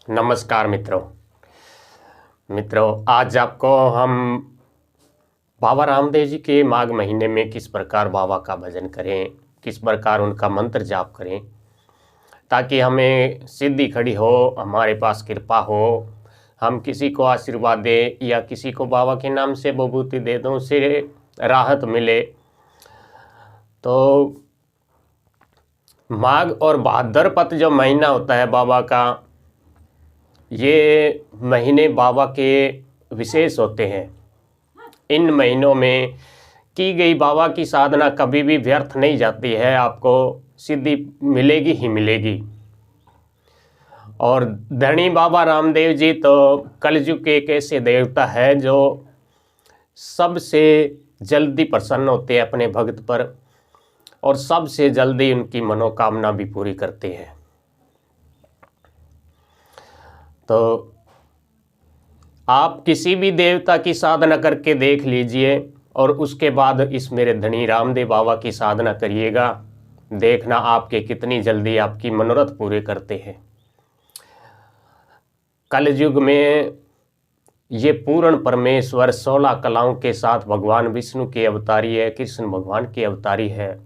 नमस्कार मित्रों आज आपको हम बाबा रामदेव जी के माघ महीने में किस प्रकार बाबा का भजन करें, किस प्रकार उनका मंत्र जाप करें ताकि हमें सिद्धि खड़ी हो, हमारे पास कृपा हो, हम किसी को आशीर्वाद दें या किसी को बाबा के नाम से विभूति दे दो, उससे राहत मिले। तो माघ और भाद्रपद जो महीना होता है बाबा का, ये महीने बाबा के विशेष होते हैं। इन महीनों में की गई बाबा की साधना कभी भी व्यर्थ नहीं जाती है, आपको सिद्धि मिलेगी ही मिलेगी। और धनी बाबा रामदेव जी तो कलयुग के एक ऐसे देवता है जो सबसे जल्दी प्रसन्न होते हैं अपने भक्त पर और सबसे जल्दी उनकी मनोकामना भी पूरी करते हैं। तो आप किसी भी देवता की साधना करके देख लीजिए और उसके बाद इस मेरे धनी रामदेव बाबा की साधना करिएगा, देखना आपके कितनी जल्दी आपकी मनोरथ पूरे करते हैं। कलयुग में ये पूर्ण परमेश्वर 16 कलाओं के साथ भगवान विष्णु के अवतारी है, कृष्ण भगवान के अवतारी है,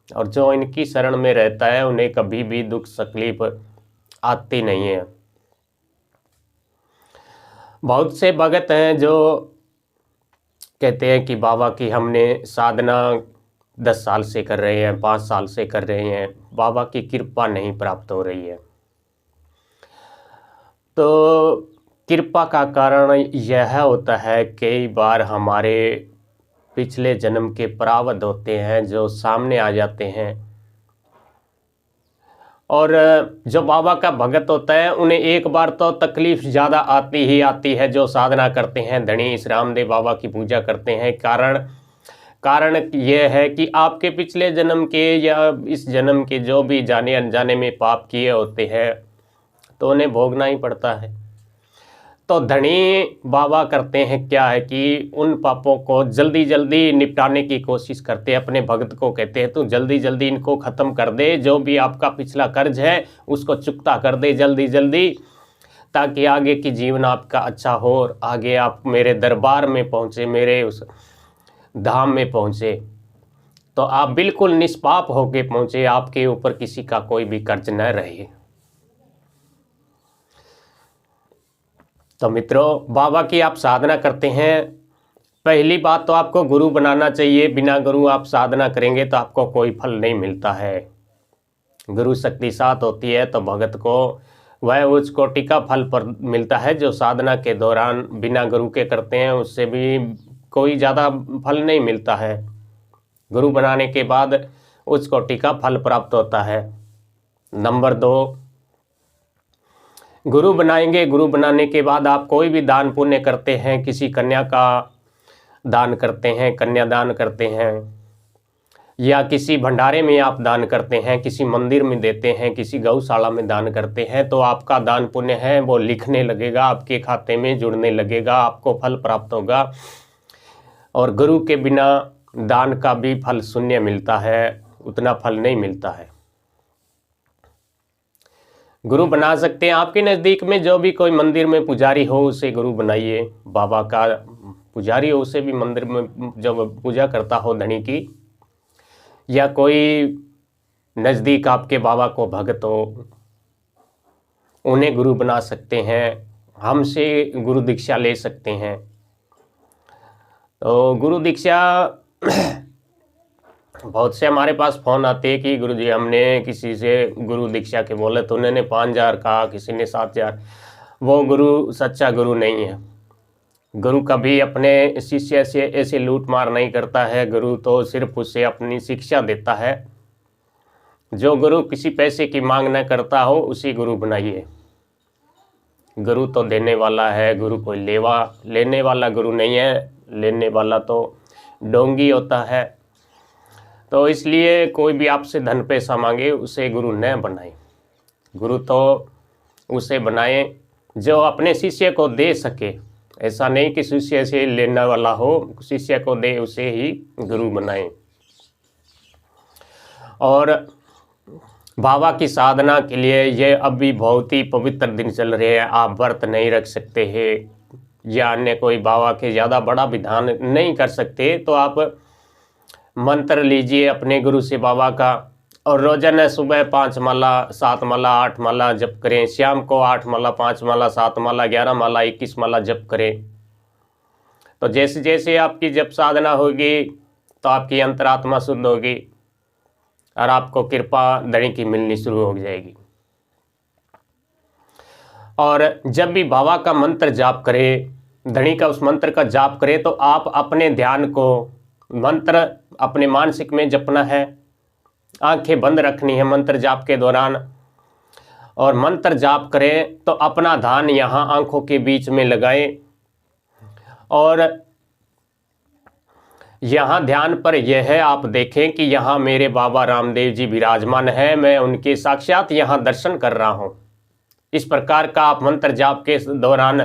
और जो इनकी शरण में रहता है उन्हें कभी भी दुख तकलीफ आती नहीं है। बहुत से भगत हैं जो कहते हैं कि बाबा की हमने साधना 10 साल से कर रहे हैं, 5 साल से कर रहे हैं, बाबा की कृपा नहीं प्राप्त हो रही है। तो कृपा का कारण यह होता है कई बार हमारे पिछले जन्म के प्रारब्ध होते हैं जो सामने आ जाते हैं, और जो बाबा का भगत होता है उन्हें एक बार तो तकलीफ ज़्यादा आती ही आती है। जो साधना करते हैं, धनी इस रामदेव बाबा की पूजा करते हैं, कारण यह है कि आपके पिछले जन्म के या इस जन्म के जो भी जाने अनजाने में पाप किए होते हैं तो उन्हें भोगना ही पड़ता है। तो धनी बाबा करते हैं क्या है कि उन पापों को जल्दी जल्दी निपटाने की कोशिश करते हैं। अपने भक्त को कहते हैं तो जल्दी जल्दी इनको ख़त्म कर दे, जो भी आपका पिछला कर्ज है उसको चुकता कर दे जल्दी जल्दी, ताकि आगे की जीवन आपका अच्छा हो और आगे आप मेरे दरबार में पहुँचे, मेरे उस धाम में पहुँचे तो आप बिल्कुल निष्पाप होके पहुँचे, आपके ऊपर किसी का कोई भी कर्ज न रहे। तो मित्रों, बाबा की आप साधना करते हैं, पहली बात तो आपको गुरु बनाना चाहिए। बिना गुरु आप साधना करेंगे तो आपको कोई फल नहीं मिलता है। गुरु शक्ति साथ होती है तो भगत को वह उच्च कोटि का फल पर मिलता है। जो साधना के दौरान बिना गुरु के करते हैं उससे भी कोई ज़्यादा फल नहीं मिलता है। गुरु बनाने के बाद उच्च कोटि का फल प्राप्त होता है। नंबर 2, गुरु बनाएंगे, गुरु बनाने के बाद आप कोई भी दान पुण्य करते हैं, किसी कन्या का दान करते हैं, कन्यादान करते हैं, या किसी भंडारे में आप दान करते हैं, किसी मंदिर में देते हैं, किसी गौशाला में दान करते हैं, तो आपका दान पुण्य है वो लिखने लगेगा, आपके खाते में जुड़ने लगेगा, आपको फल प्राप्त होगा। और गुरु के बिना दान का भी फल शून्य मिलता है, उतना फल नहीं मिलता है। गुरु बना सकते हैं, आपके नज़दीक में जो भी कोई मंदिर में पुजारी हो उसे गुरु बनाइए। बाबा का पुजारी हो उसे भी मंदिर में जब पूजा करता हो धनी की, या कोई नज़दीक आपके बाबा को भगत हो, उन्हें गुरु बना सकते हैं, हमसे गुरु दीक्षा ले सकते हैं। तो गुरु दीक्षा बहुत से हमारे पास फ़ोन आते हैं कि गुरुजी हमने किसी से गुरु दीक्षा के बोले तो उन्होंने 5,000 कहा, किसी ने 7,000। वो गुरु सच्चा गुरु नहीं है। गुरु कभी अपने शिष्य से ऐसे लूट मार नहीं करता है। गुरु तो सिर्फ उसे अपनी शिक्षा देता है। जो गुरु किसी पैसे की मांग न करता हो उसी गुरु बनाइए। गुरु तो देने वाला है, गुरु कोई लेने वाला गुरु नहीं है। लेने वाला तो डोंगी होता है। तो इसलिए कोई भी आपसे धन पैसा मांगे उसे गुरु न बनाए। गुरु तो उसे बनाए जो अपने शिष्य को दे सके। ऐसा नहीं कि शिष्य से लेने वाला हो, शिष्य को दे उसे ही गुरु बनाए। और बाबा की साधना के लिए ये अभी बहुत ही पवित्र दिन चल रहे हैं। आप व्रत नहीं रख सकते हैं या अन्य कोई बाबा के ज़्यादा बड़ा विधान नहीं कर सकते, तो आप मंत्र लीजिए अपने गुरु से बाबा का, और रोजाना सुबह 5 माला 7 माला 8 माला जप करें, शाम को 8 माला 5 माला 7 माला 11 माला 21 माला जप करें। तो जैसे जैसे आपकी जप साधना होगी तो आपकी अंतरात्मा शुद्ध होगी और आपको कृपा धनी की मिलनी शुरू हो जाएगी। और जब भी बाबा का मंत्र जाप करें, धनी का उस मंत्र का जाप करें, तो आप अपने ध्यान को मंत्र अपने मानसिक में जपना है, आंखें बंद रखनी है मंत्र जाप के दौरान, और मंत्र जाप करें तो अपना ध्यान यहाँ आंखों के बीच में लगाएं और यहाँ ध्यान पर यह है, आप देखें कि यहाँ मेरे बाबा रामदेव जी विराजमान हैं, मैं उनके साक्षात यहाँ दर्शन कर रहा हूँ। इस प्रकार का आप मंत्र जाप के दौरान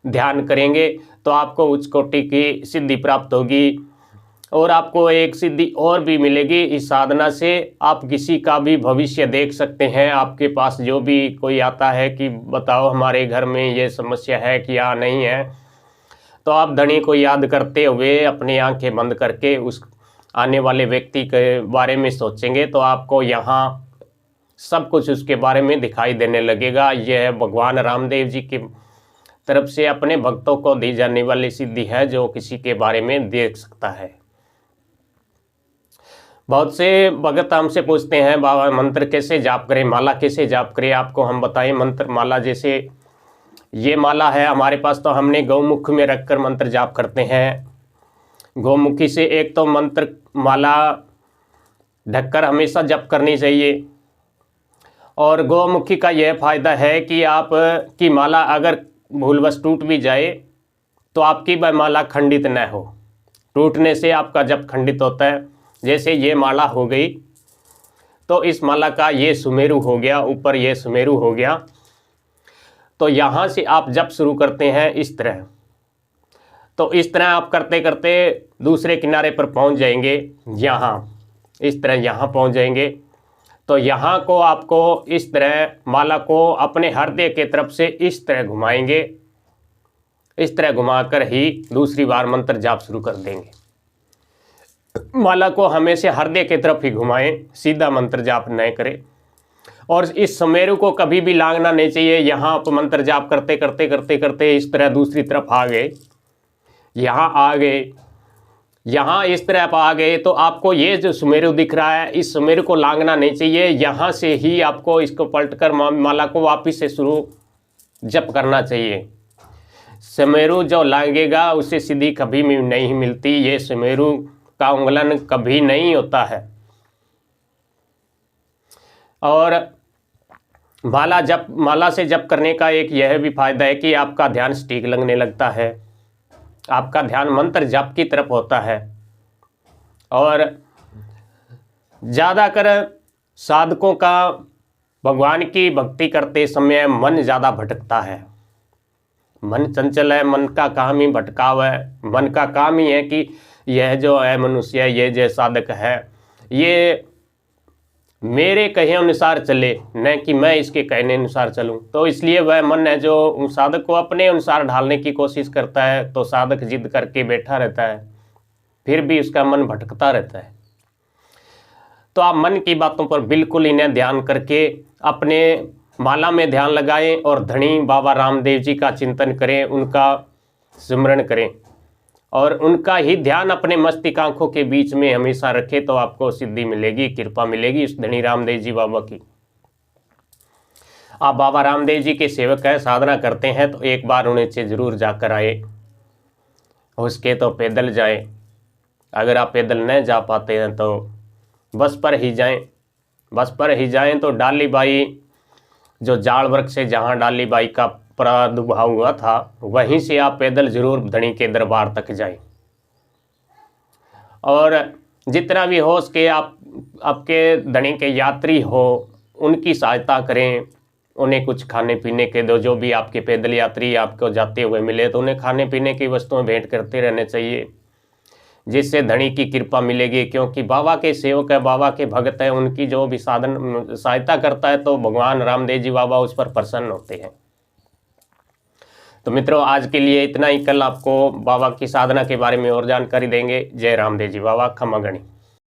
ध्यान करेंगे तो आपको उच्च कोटि की सिद्धि प्राप्त होगी। और आपको एक सिद्धि और भी मिलेगी इस साधना से, आप किसी का भी भविष्य देख सकते हैं। आपके पास जो भी कोई आता है कि बताओ हमारे घर में ये समस्या है कि या नहीं है, तो आप धनी को याद करते हुए अपनी आंखें बंद करके उस आने वाले व्यक्ति के बारे में सोचेंगे तो आपको यहाँ सब कुछ उसके बारे में दिखाई देने लगेगा। यह भगवान रामदेव जी की तरफ से अपने भक्तों को दी जाने वाली सिद्धि है जो किसी के बारे में देख सकता है। बहुत से भगत हमसे पूछते हैं बाबा मंत्र कैसे जाप करें, माला कैसे जाप करें। आपको हम बताएं मंत्र माला, जैसे ये माला है हमारे पास तो हमने गौमुख में रखकर मंत्र जाप करते हैं। गौमुखी से एक तो मंत्र माला ढककर हमेशा जप करनी चाहिए। और गौमुखी का यह फायदा है कि आप की माला अगर भूलवश टूट भी जाए तो आपकी वह माला खंडित न हो, टूटने से आपका जप खंडित होता है। जैसे ये माला हो गई तो इस माला का ये सुमेरु हो गया, ऊपर ये सुमेरु हो गया, तो यहाँ से आप जप शुरू करते हैं इस तरह। तो इस तरह आप करते करते दूसरे किनारे पर पहुँच जाएंगे, यहाँ इस तरह यहाँ पहुँच जाएंगे। तो यहाँ को आपको इस तरह माला को अपने हृदय के तरफ से इस तरह घुमाएंगे, इस तरह घुमाकर ही दूसरी बार मंत्र जाप शुरू कर देंगे। माला को हमेशा हृदय की तरफ ही घुमाएं, सीधा मंत्र जाप न करें। और इस सुमेरु को कभी भी लांघना नहीं चाहिए। यहाँ आप मंत्र जाप करते करते करते करते इस तरह दूसरी तरफ आ गए, यहाँ आ गए, यहाँ इस तरह आप आ गए, तो आपको ये जो सुमेरु दिख रहा है इस सुमेरु को लांघना नहीं चाहिए। यहाँ से ही आपको इसको पलटकर माला को वापस से शुरू जप करना चाहिए। सुमेरु जो लांघेगा उसे सिद्धि कभी भी नहीं मिलती। ये सुमेरु का उंगलन कभी नहीं होता है। और माला से जप करने का एक यह भी फायदा है कि आपका ध्यान सटीक लगने लगता है, आपका ध्यान मंत्र जप की तरफ होता है। और ज़्यादातर साधकों का भगवान की भक्ति करते समय मन ज़्यादा भटकता है, मन चंचल है, मन का काम ही भटकाव है। मन का काम ही है कि यह जो है मनुष्य, ये जो साधक है, ये मेरे कहे अनुसार चले, न कि मैं इसके कहने अनुसार चलूं। तो इसलिए वह मन है जो उस साधक को अपने अनुसार ढालने की कोशिश करता है। तो साधक जिद करके बैठा रहता है, फिर भी उसका मन भटकता रहता है। तो आप मन की बातों पर बिल्कुल इन्हें ध्यान करके अपने माला में ध्यान लगाएं और धनी बाबा रामदेव जी का चिंतन करें, उनका स्मरण करें और उनका ही ध्यान अपने मस्तिष्क आंखों के बीच में हमेशा रखें, तो आपको सिद्धि मिलेगी, कृपा मिलेगी उस धनी रामदेव जी बाबा की। आप बाबा रामदेव जी के सेवक हैं, साधना करते हैं, तो एक बार उन्हें से जरूर जाकर आए। उसके तो पैदल जाएं, अगर आप पैदल न जा पाते हैं तो बस पर ही जाएं। बस पर ही जाएं तो डाली बाई जो जाड़ वृक्ष से जहाँ डाली बाई का प्रादुर्भाव हुआ था, वहीं से आप पैदल जरूर धनी के दरबार तक जाएं। और जितना भी हो सके आप आपके धनी के यात्री हो उनकी सहायता करें, उन्हें कुछ खाने पीने के दो। जो भी आपके पैदल यात्री आपको जाते हुए मिले तो उन्हें खाने पीने की वस्तुएं भेंट करते रहने चाहिए। जिससे धनी की कृपा मिलेगी, क्योंकि बाबा के सेवक है, बाबा के भक्त है, उनकी जो भी साधन सहायता करता है तो भगवान रामदेव जी बाबा उस पर प्रसन्न होते हैं। तो मित्रों, आज के लिए इतना ही। कल आपको बाबा की साधना के बारे में और जानकारी देंगे। जय रामदेव जी बाबा। खमा गणी।